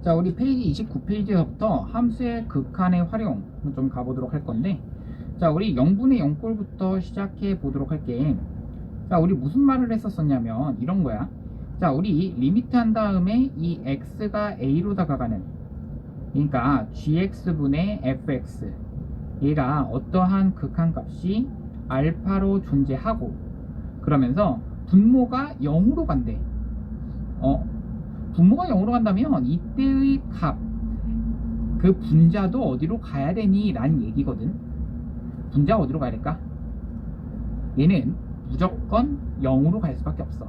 자, 우리 페이지 29페이지에서부터 함수의 극한의 활용 좀 가보도록 할 건데, 자, 우리 0분의 0꼴부터 시작해 보도록 할게. 자, 우리 무슨 말을 했었었냐면 이런 거야. 자, 우리 리미트 한 다음에 이 x가 a로 다가가는, 그러니까 gx분의 fx, 얘가 어떠한 극한값이 알파로 존재하고, 그러면서 분모가 0으로 간대. 분모가 0으로 간다면 이때의 값, 그 분자도 어디로 가야 되니? 라는 얘기거든. 분자 어디로 가야 될까? 얘는 무조건 0으로 갈 수밖에 없어.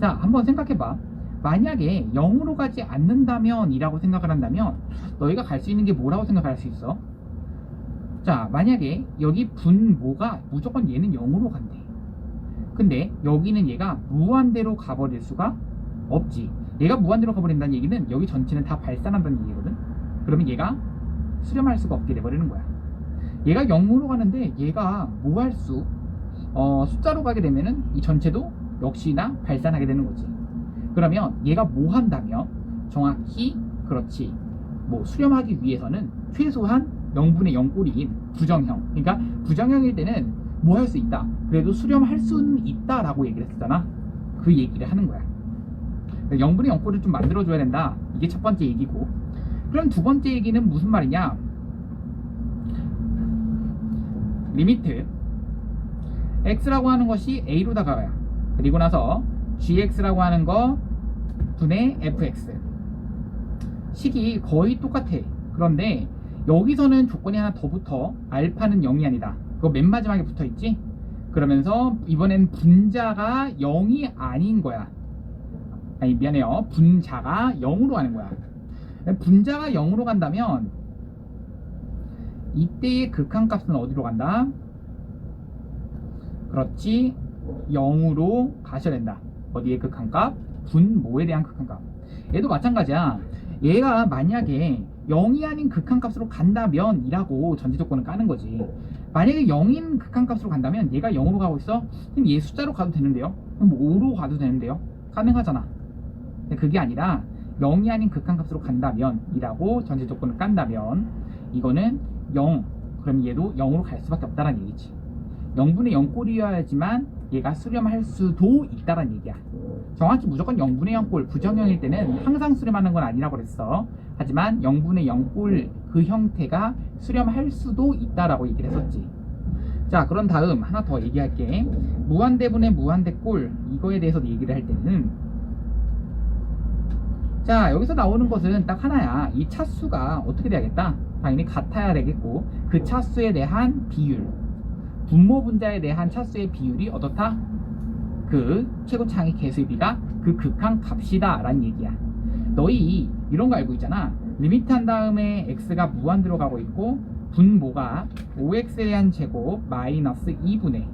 자, 한번 생각해봐. 만약에 0으로 가지 않는다면 이라고 생각을 한다면 너희가 갈 수 있는 게 뭐라고 생각할 수 있어? 자, 만약에 여기 분모가 무조건 얘는 0으로 간대. 근데 여기는 얘가 무한대로 가버릴 수가 없지. 얘가 무한대로 가버린다는 얘기는 여기 전체는 다 발산한다는 얘기거든. 그러면 얘가 수렴할 수가 없게 돼버리는 거야. 얘가 0으로 가는데 얘가 뭐 할 수? 숫자로 가게 되면은 이 전체도 역시나 발산하게 되는 거지. 그러면 얘가 뭐 한다면 정확히 그렇지. 뭐 수렴하기 위해서는 최소한 0분의 0꼴인 부정형. 그러니까 부정형일 때는 뭐 할 수 있다. 그래도 수렴할 수는 있다라고 얘기를 했잖아. 그 얘기를 하는 거야. 0분의 0꼴을 좀 만들어줘야 된다. 이게 첫 번째 얘기고. 그럼 두 번째 얘기는 무슨 말이냐? 리미트 x라고 하는 것이 a로 다가가요. 그리고 나서 gx라고 하는 거 분의 fx. 식이 거의 똑같아. 그런데 여기서는 조건이 하나 더 붙어. 알파는 0이 아니다. 그거 맨 마지막에 붙어 있지? 그러면서 이번엔 분자가 0이 아닌 거야. 아니, 미안해요. 분자가 0으로 가는 거야. 분자가 0으로 간다면 이때의 극한값은 어디로 간다? 그렇지, 0으로 가셔야 된다. 어디의 극한값? 분모에 대한 극한값. 얘도 마찬가지야. 얘가 만약에 0이 아닌 극한값으로 간다면 이라고 전제조건을 까는 거지. 만약에 0인 극한값으로 간다면 얘가 0으로 가고 있어? 그럼 얘 숫자로 가도 되는데요? 그럼 5로 가도 되는데요? 가능하잖아. 근데 그게 아니라 0이 아닌 극한값으로 간다면 이라고 전제조건을 깐다면 이거는 0, 그럼 얘도 0으로 갈 수밖에 없다는 얘기지. 0분의 0꼴이어야지만 얘가 수렴할 수도 있다는 얘기야. 정확히 무조건 0분의 0꼴 부정형일 때는 항상 수렴하는 건 아니라고 그랬어. 하지만 0분의 0꼴 그 형태가 수렴할 수도 있다라고 얘기를 했었지. 자, 그런 다음 하나 더 얘기할게. 무한대분의 무한대꼴, 이거에 대해서 얘기를 할 때는, 자, 여기서 나오는 것은 딱 하나야. 이 차수가 어떻게 돼야겠다? 당연히 같아야 되겠고, 그 차수에 대한 비율, 분모 분자에 대한 차수의 비율이 어떻다? 그 최고차항의 개수비가 그 극한 값이다 라는 얘기야. 너희 이런 거 알고 있잖아. 리미트 한 다음에 x가 무한대로 가고 있고 분모가 5x에 대한 제곱 마이너스 2분의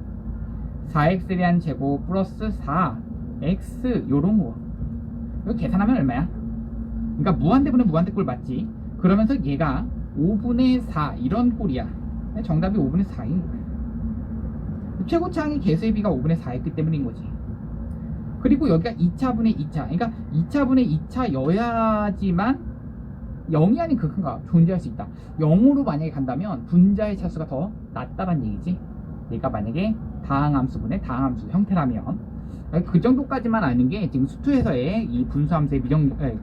4x에 대한 제곱 플러스 4x 요런 거. 이거 계산하면 얼마야? 그러니까 무한대분의 무한대꼴 맞지? 그러면서 얘가 5분의 4 이런 꼴이야. 정답이 5분의 4인 거야. 최고차항의 개수의 비가 5분의 4였기 때문인 거지. 그리고 여기가 2차분의 2차, 그러니까 2차분의 2차여야지만 0이 아닌 극한값 존재할 수 있다. 0으로 만약에 간다면 분자의 차수가 더 낮다는 얘기지. 얘가 만약에 다항함수분의 다항함수 형태라면 그 정도까지만 아는 게 지금 수투에서의 이 분수함수의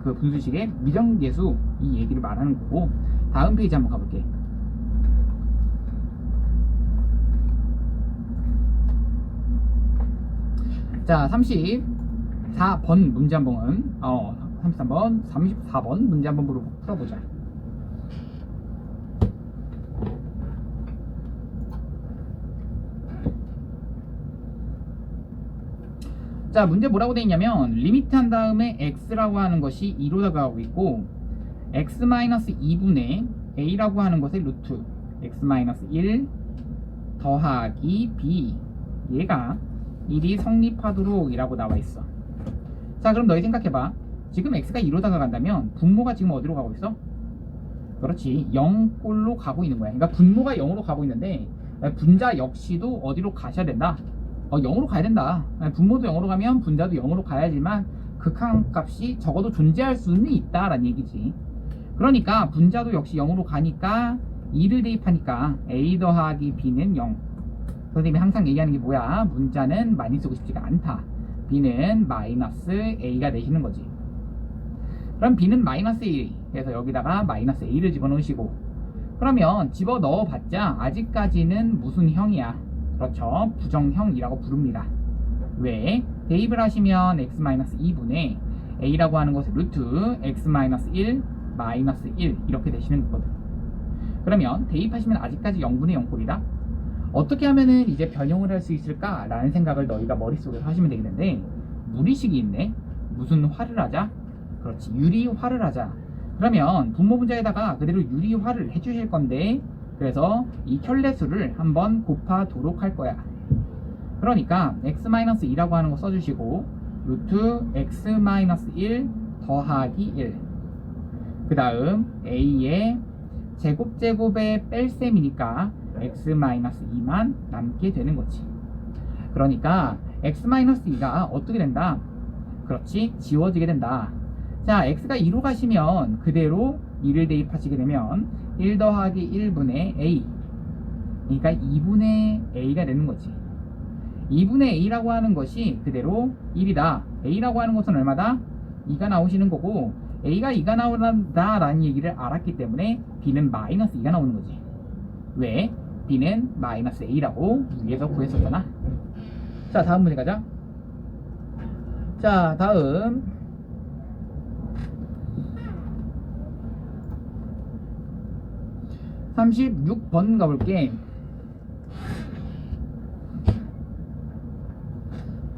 그 분수식의 미정계수 이 얘기를 말하는 거고. 다음 페이지 한번 가볼게. 자, 34번 문제 한번 34번 문제 한번 풀어보자. 자, 문제 뭐라고 되어 있냐면 리미트 한 다음에 x라고 하는 것이 2로 다가가고 있고 x-2분의 a라고 하는 것의 루트 x-1 더하기 b, 얘가 1이 성립하도록 이라고 나와 있어. 자, 그럼 너희 생각해봐. 지금 x가 2로 다가간다면 분모가 지금 어디로 가고 있어? 그렇지, 0꼴로 가고 있는 거야. 그러니까 분모가 0으로 가고 있는데 분자 역시도 어디로 가셔야 된다? 0으로 가야 된다. 분모도 0으로 가면 분자도 0으로 가야지만 극한값이 적어도 존재할 수는 있다라는 얘기지. 그러니까 분자도 역시 0으로 가니까 2를 대입하니까 a 더하기 b는 0. 선생님이 항상 얘기하는 게 뭐야? 문자는 많이 쓰고 싶지가 않다. b는 마이너스 a가 되시는 거지. 그럼 b는 마이너스 1. 그래서 여기다가 마이너스 a를 집어넣으시고, 그러면 집어넣어 봤자 아직까지는 무슨 형이야? 그렇죠, 부정형이라고 부릅니다. 왜? 대입을 하시면 x-2분의 a라고 하는 것은 루트 x-1 마이너스 1 이렇게 되시는 거거든. 그러면 대입하시면 아직까지 0분의 0꼴이다. 어떻게 하면은 이제 변형을 할 수 있을까? 라는 생각을 너희가 머릿속에서 하시면 되겠는데, 무리식이 있네. 무슨 화를 하자? 그렇지, 유리화를 하자. 그러면 분모 분자에다가 그대로 유리화를 해주실 건데, 그래서 이 켤레수를 한번 곱하도록 할 거야. 그러니까 x-2라고 하는 거 써주시고, 루트 x-1 더하기 1. 그 다음 a의 제곱제곱의 뺄셈이니까 x-2만 남게 되는 거지. 그러니까 x-2가 어떻게 된다? 그렇지, 지워지게 된다. 자, x가 2로 가시면 그대로 2를 대입하시게 되면 1 더하기 1분의 a, 그러니까 2분의 a가 되는 거지. 2분의 a라고 하는 것이 그대로 1이다. a라고 하는 것은 얼마다? 2가 나오시는 거고, a가 2가 나온다 라는 얘기를 알았기 때문에 b는 마이너스 2가 나오는 거지. 왜? b는 마이너스 a라고 위에서 구했었잖아. 자, 다음 문제 가자. 자, 다음 36번 가볼게.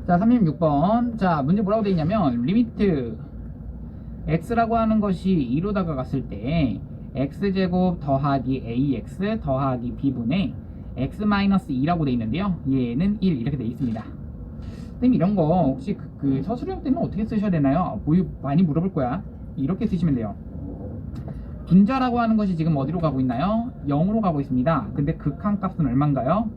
자, 36번. 자, 문제 뭐라고 되어 있냐면, 리미트 x라고 하는 것이 2로 다가갔을 때 x제곱 더하기 ax 더하기 b분의 x-2라고 되어 있는데요, 얘는 1 이렇게 되어 있습니다. 선생님, 이런 거 혹시 그 서술형 때는 어떻게 쓰셔야 되나요? 많이 물어볼 거야. 이렇게 쓰시면 돼요. 분자라고 하는 것이 지금 어디로 가고 있나요? 0으로 가고 있습니다. 근데 극한값은 얼마인가요?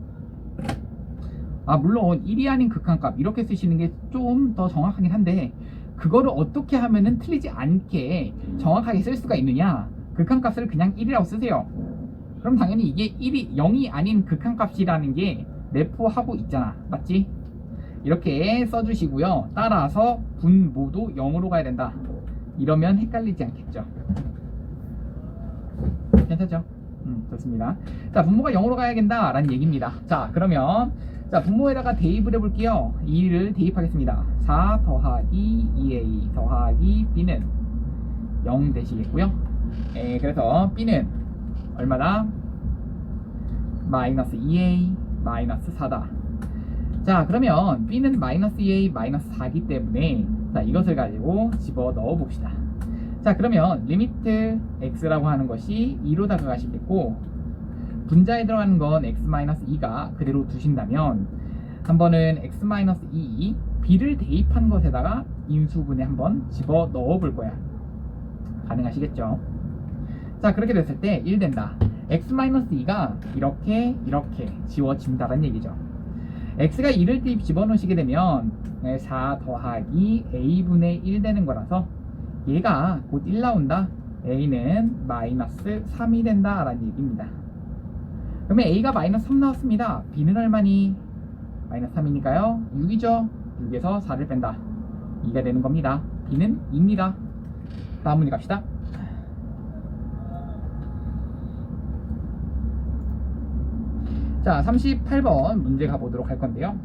물론 1이 아닌 극한값, 이렇게 쓰시는 게 좀 더 정확하긴 한데, 그거를 어떻게 하면은 틀리지 않게 정확하게 쓸 수가 있느냐? 극한값을 그냥 1이라고 쓰세요. 그럼 당연히 이게 0이 아닌 극한값이라는 게 내포하고 있잖아. 맞지? 이렇게 써주시고요. 따라서 분모도 0으로 가야 된다. 이러면 헷갈리지 않겠죠? 괜찮죠? 좋습니다. 자, 분모가 0으로 가야 된다 라는 얘기입니다. 자, 그러면 자, 분모에다가 대입을 해볼게요. 2를 대입하겠습니다. 4 더하기 2a 더하기 b는 0 되시겠고요. 그래서 b는 얼마다? 마이너스 2a 마이너스 4다. 자, 그러면 b는 마이너스 2a 마이너스 4기 때문에, 자, 이것을 가지고 집어 넣어 봅시다. 자, 그러면 리미트 x라고 하는 것이 2로 다가가시겠고, 분자에 들어가는 건 x-2가 그대로 두신다면, 한번은 x-2 b를 대입한 것에다가 인수분해 한번 집어 넣어 볼 거야. 가능하시겠죠? 자, 그렇게 됐을 때 1 된다. x-2가 이렇게 지워진다는 얘기죠. x가 2를 집어넣으시게 되면 4 더하기 a분의 1 되는 거라서 얘가 곧 1 나온다. a는 마이너스 3이 된다 라는 얘기입니다. 그러면 a가 마이너스 3 나왔습니다. b는 얼마니? 마이너스 3이니까요 6이죠. 6에서 4를 뺀다. 2가 되는 겁니다. b는 2입니다. 다음 문제 갑시다. 자, 38번 문제 가보도록 할 건데요.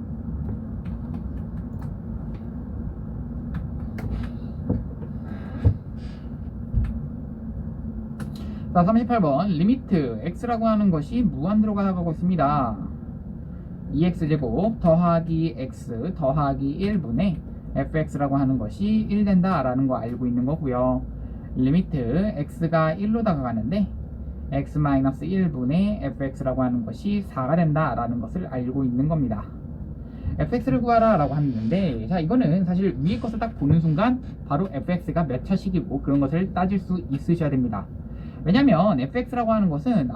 자, 38번 리미트 x라고 하는 것이 무한대로 가고 있습니다. 2x제곱 더하기 x 더하기 1분의 fx라고 하는 것이 1 된다 라는 거 알고 있는 거고요. 리미트 x가 1로 다가가는데 x-1분의 fx라고 하는 것이 4가 된다 라는 것을 알고 있는 겁니다. fx를 구하라 라고 하는데, 자, 이거는 사실 위에 것을 딱 보는 순간 바로 fx가 몇 차식이고 그런 것을 따질 수 있으셔야 됩니다. 왜냐면 fx라고 하는 것은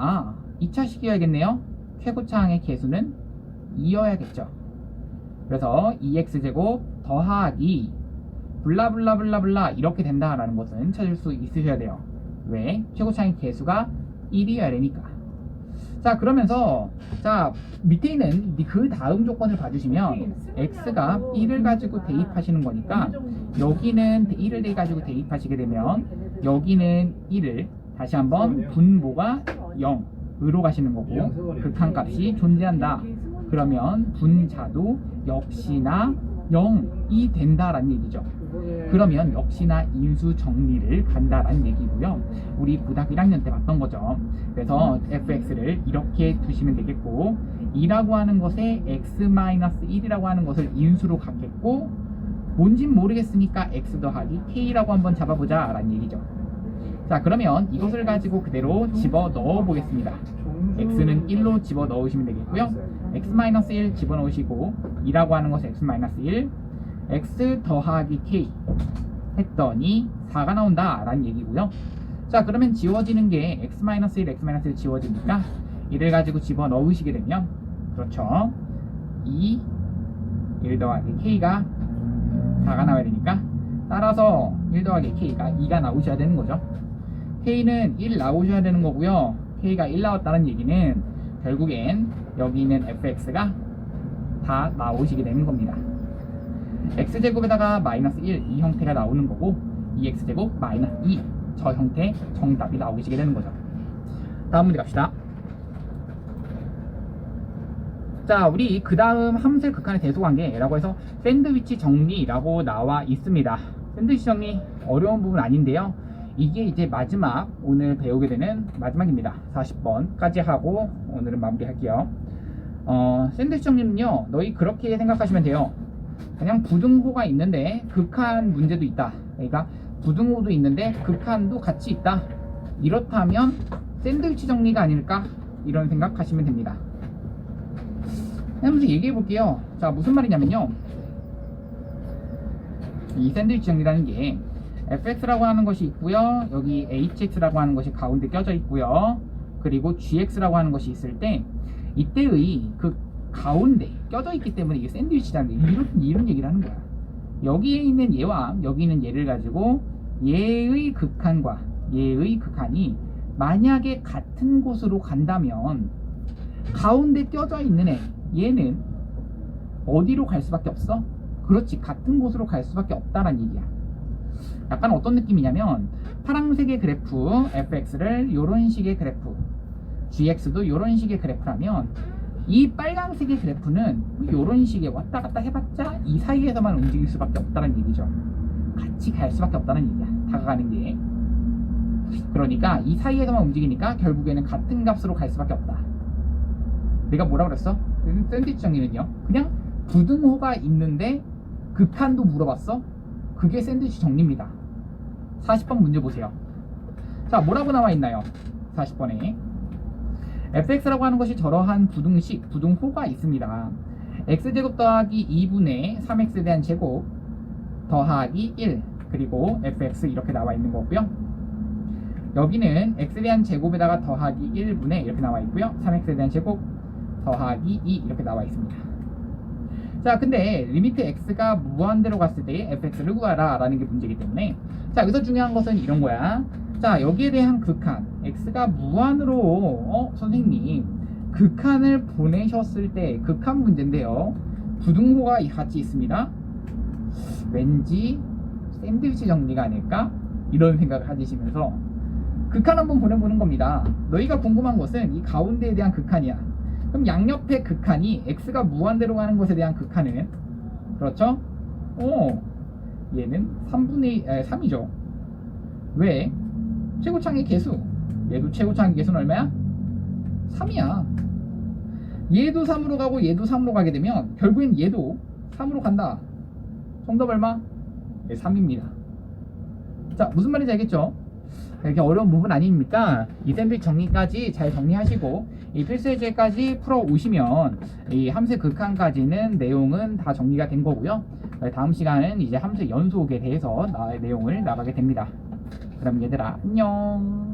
2차식이어야겠네요. 최고차항의 개수는 2여야겠죠. 그래서 2x제곱 더하기 블라블라블라블라 이렇게 된다라는 것은 찾을 수 있으셔야 돼요. 왜? 최고차의 개수가 1이어야 되니까. 자, 그러면서 자 밑에 있는 그 다음 조건을 봐주시면 x가 1을 가지고 대입하시는 거니까 여기는 1을 가지고 대입하시게 되면 여기는 1을 다시 한번 분모가 0으로 가시는 거고 극한값이 존재한다. 그러면 분자도 역시나 0이 된다라는 얘기죠. 그러면 역시나 인수 정리를 간다라는 얘기고요. 우리 고등학교 1학년 때 봤던 거죠. 그래서 fx를 이렇게 두시면 되겠고 2라고 하는 것에 x-1이라고 하는 것을 인수로 갖겠고 뭔진 모르겠으니까 x 더하기 k라고 한번 잡아보자 라는 얘기죠. 자, 그러면 이것을 가지고 그대로 집어넣어 보겠습니다. x는 1로 집어넣으시면 되겠고요. x-1 집어넣으시고 2라고 하는 것은 x-1 x 더하기 k 했더니 4가 나온다 라는 얘기고요. 자, 그러면 지워지는 게 x-1, x-1 지워지니까 이를 가지고 집어넣으시게 되면 그렇죠. 1 더하기 k가 4가 나와야 되니까 따라서 1 더하기 k가 2가 나오셔야 되는 거죠. k는 1 나오셔야 되는 거고요. k가 1 나왔다는 얘기는 결국엔 여기 있는 fx가 다 나오시게 되는 겁니다. x제곱에다가 마이너스 1 이 형태가 나오는 거고 2x제곱 마이너스 2 저 형태 정답이 나오시게 되는 거죠. 다음 문제 갑시다. 자, 우리 그 다음 함수의 극한의 대소관계라고 해서 샌드위치 정리라고 나와 있습니다. 샌드위치 정리 어려운 부분 아닌데요. 이게 이제 마지막 오늘 배우게 되는 마지막입니다. 40번까지 하고 오늘은 마무리할게요. 샌드위치 정리는요, 너희 그렇게 생각하시면 돼요. 그냥 부등호가 있는데 극한 문제도 있다. 그러니까 부등호도 있는데 극한도 같이 있다. 이렇다면 샌드위치 정리가 아닐까? 이런 생각하시면 됩니다. 한번 얘기해 볼게요. 자, 무슨 말이냐면요, 이 샌드위치 정리라는 게 fx라고 하는 것이 있고요, 여기 hx라고 하는 것이 가운데 껴져 있고요, 그리고 gx라고 하는 것이 있을 때 이때의 그 가운데 껴져 있기 때문에 이게 샌드위치라는 이런 얘기를 하는 거야. 여기에 있는 얘와 여기 있는 얘를 가지고 얘의 극한과 얘의 극한이 만약에 같은 곳으로 간다면 가운데 껴져 있는 얘는 어디로 갈 수밖에 없어? 그렇지, 같은 곳으로 갈 수밖에 없다라는 얘기야. 약간 어떤 느낌이냐면 파란색의 그래프 fx를 이런 식의 그래프, gx도 이런 식의 그래프라면 이 빨간색의 그래프는 이런 식의 왔다 갔다 해봤자 이 사이에서만 움직일 수밖에 없다는 얘기죠. 같이 갈 수밖에 없다는 얘기야, 다가가는 게. 그러니까 이 사이에서만 움직이니까 결국에는 같은 값으로 갈 수밖에 없다. 내가 뭐라 그랬어? 샌드위치 정리는요, 그냥 부등호가 있는데 극한도 물어봤어? 그게 샌드위치 정리입니다. 40번 문제 보세요. 자, 뭐라고 나와 있나요? 40번에 fx라고 하는 것이 저러한 부등식, 부등호가 있습니다. x제곱 더하기 2분의 3x에 대한 제곱 더하기 1 그리고 fx 이렇게 나와 있는 거고요. 여기는 x에 대한 제곱에다가 더하기 1분의 이렇게 나와 있고요, 3x에 대한 제곱 더하기 2 이렇게 나와 있습니다. 자, 근데 리미트 x가 무한대로 갔을 때 fx를 구하라 라는 게 문제이기 때문에, 자, 여기서 중요한 것은 이런 거야. 자, 여기에 대한 극한 x가 무한으로 선생님 극한을 보내셨을 때 극한 문제인데요, 부등호가 같이 있습니다. 왠지 샌드위치 정리가 아닐까? 이런 생각을 가지시면서 극한 한번 보내보는 겁니다. 너희가 궁금한 것은 이 가운데에 대한 극한이야. 그럼 양옆의 극한이 x가 무한대로 가는 것에 대한 극한은 그렇죠? 얘는 3이죠. 왜? 최고창의 개수, 얘도 최고창의 개수는 얼마야? 3이야. 얘도 3으로 가고 얘도 3으로 가게 되면 결국엔 얘도 3으로 간다. 정답 얼마? 네, 3입니다. 자, 무슨 말인지 알겠죠? 이렇게 어려운 부분 아닙니까? 이 샌드위치 정리까지 잘 정리하시고 이 필수예제까지 풀어 오시면 이 함수의 극한까지는 내용은 다 정리가 된 거고요. 다음 시간은 이제 함수의 연속에 대해서 내용을 나가게 됩니다. 그럼 얘들아, 안녕.